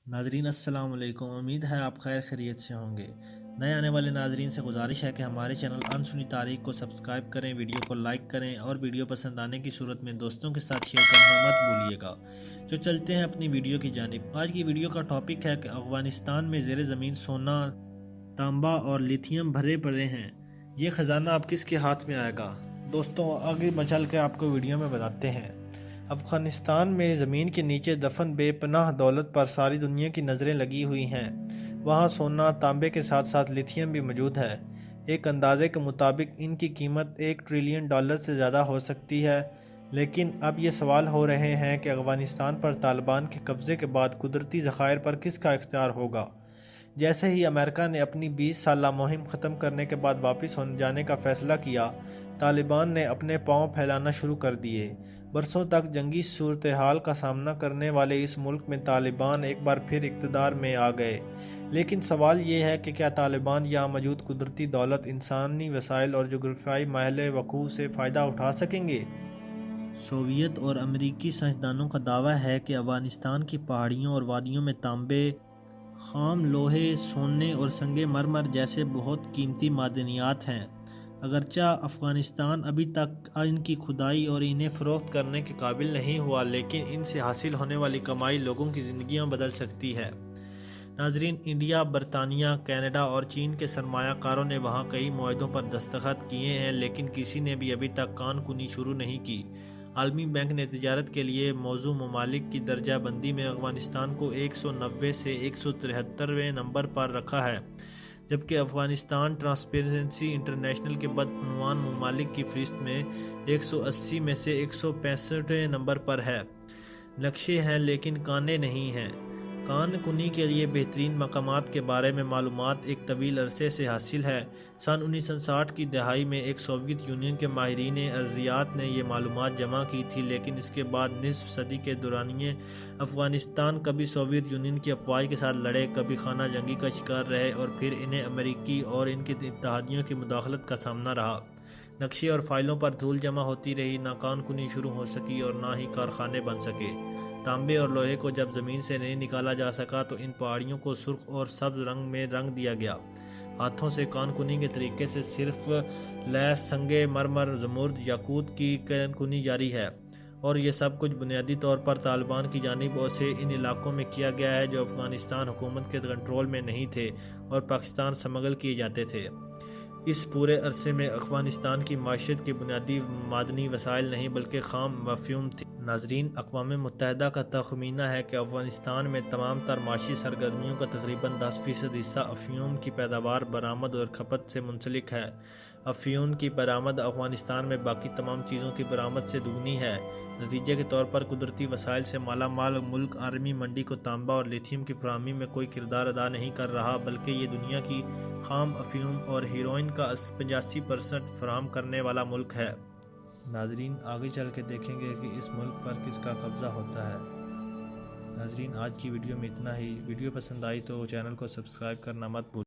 ناظرین السلام علیکم، امید ہے آپ خیر خیریت سے ہوں گے۔ نئے آنے والے ناظرین سے گزارش ہے کہ ہمارے چینل انسنی تاریخ کو سبسکرائب کریں، ویڈیو کو لائک کریں اور ویڈیو پسند آنے کی صورت میں دوستوں کے ساتھ شیئر کرنا مت بھولیے گا۔ جو چلتے ہیں اپنی ویڈیو کی جانب۔ آج کی ویڈیو کا ٹاپک ہے کہ افغانستان میں زیر زمین سونا، تانبا اور لیتھیم بھرے پڑے ہیں، یہ خزانہ اب کس کے ہاتھ میں آئے گا؟ دوستوں آگے چل کے آپ کو ویڈیو میں بتاتے ہیں۔ افغانستان میں زمین کے نیچے دفن بے پناہ دولت پر ساری دنیا کی نظریں لگی ہوئی ہیں۔ وہاں سونا، تانبے کے ساتھ ساتھ لیتھیم بھی موجود ہے۔ ایک اندازے کے مطابق ان کی قیمت $1 ٹریلین سے زیادہ ہو سکتی ہے۔ لیکن اب یہ سوال ہو رہے ہیں کہ افغانستان پر طالبان کے قبضے کے بعد قدرتی ذخائر پر کس کا اختیار ہوگا؟ جیسے ہی امریکہ نے اپنی 20 سالہ مہم ختم کرنے کے بعد واپس جانے کا فیصلہ کیا، طالبان نے اپنے پاؤں پھیلانا شروع کر دیے۔ برسوں تک جنگی صورتحال کا سامنا کرنے والے اس ملک میں طالبان ایک بار پھر اقتدار میں آ گئے۔ لیکن سوال یہ ہے کہ کیا طالبان یہاں موجود قدرتی دولت، انسانی وسائل اور جغرافیائی محل وقوع سے فائدہ اٹھا سکیں گے؟ سوویت اور امریکی سائنسدانوں کا دعویٰ ہے کہ افغانستان کی پہاڑیوں اور وادیوں میں تانبے، خام لوہے، سونے اور سنگ مرمر جیسے بہت قیمتی معدنیات ہیں۔ اگرچہ افغانستان ابھی تک ان کی کھدائی اور انہیں فروخت کرنے کے قابل نہیں ہوا، لیکن ان سے حاصل ہونے والی کمائی لوگوں کی زندگیاں بدل سکتی ہے۔ ناظرین، انڈیا، برطانیہ، کینیڈا اور چین کے سرمایہ کاروں نے وہاں کئی معاہدوں پر دستخط کیے ہیں، لیکن کسی نے بھی ابھی تک کان کنی شروع نہیں کی۔ عالمی بینک نے تجارت کے لیے موزوں ممالک کی درجہ بندی میں افغانستان کو 190 سے 173ویں نمبر پر رکھا ہے، جبکہ افغانستان ٹرانسپیرنسی انٹرنیشنل کے بدعنوان ممالک کی فہرست میں 180 میں سے 165ویں نمبر پر ہے۔ نقشے ہیں لیکن کانیں نہیں ہیں۔ کان کنی کے لیے بہترین مقامات کے بارے میں معلومات ایک طویل عرصے سے حاصل ہے۔ سن 1960 کی دہائی میں ایک سوویت یونین کے ماہرین ارضیات نے یہ معلومات جمع کی تھی، لیکن اس کے بعد نصف صدی کے دورانیے افغانستان کبھی سوویت یونین کی افواج کے ساتھ لڑے، کبھی خانہ جنگی کا شکار رہے اور پھر انہیں امریکی اور ان کے اتحادیوں کی مداخلت کا سامنا رہا۔ نقشے اور فائلوں پر دھول جمع ہوتی رہی، نہ کان کنی شروع ہو سکی اور نہ ہی کارخانے بن سکے۔ تانبے اور لوہے کو جب زمین سے نہیں نکالا جا سکا تو ان پہاڑیوں کو سرخ اور سبز رنگ میں رنگ دیا گیا۔ ہاتھوں سے کان کنی کے طریقے سے صرف لیس، سنگ مرمر، زمرد، یاقوت کی کان کنی جاری ہے، اور یہ سب کچھ بنیادی طور پر طالبان کی جانب سے ان علاقوں میں کیا گیا ہے جو افغانستان حکومت کے کنٹرول میں نہیں تھے اور پاکستان سمگل کیے جاتے تھے۔ اس پورے عرصے میں افغانستان کی معیشت کے بنیادی معدنی وسائل نہیں بلکہ خام افیون تھی۔ ناظرین، اقوام متحدہ کا تخمینہ ہے کہ افغانستان میں تمام تر معاشی سرگرمیوں کا تقریباً 10% حصہ افیون کی پیداوار، برآمد اور کھپت سے منسلک ہے۔ افیون کی برآمد افغانستان میں باقی تمام چیزوں کی برآمد سے دگنی ہے۔ نتیجے کے طور پر قدرتی وسائل سے مالا مال ملک عالمی منڈی کو تانبا اور لیتھیم کی فراہمی میں کوئی کردار ادا نہیں کر رہا، بلکہ یہ دنیا کی خام افیون اور ہیروئن کا 85% فراہم کرنے والا ملک ہے۔ ناظرین، آگے چل کے دیکھیں گے کہ اس ملک پر کس کا قبضہ ہوتا ہے۔ ناظرین، آج کی ویڈیو میں اتنا ہی۔ ویڈیو پسند آئی تو چینل کو سبسکرائب کرنا مت بھولیں۔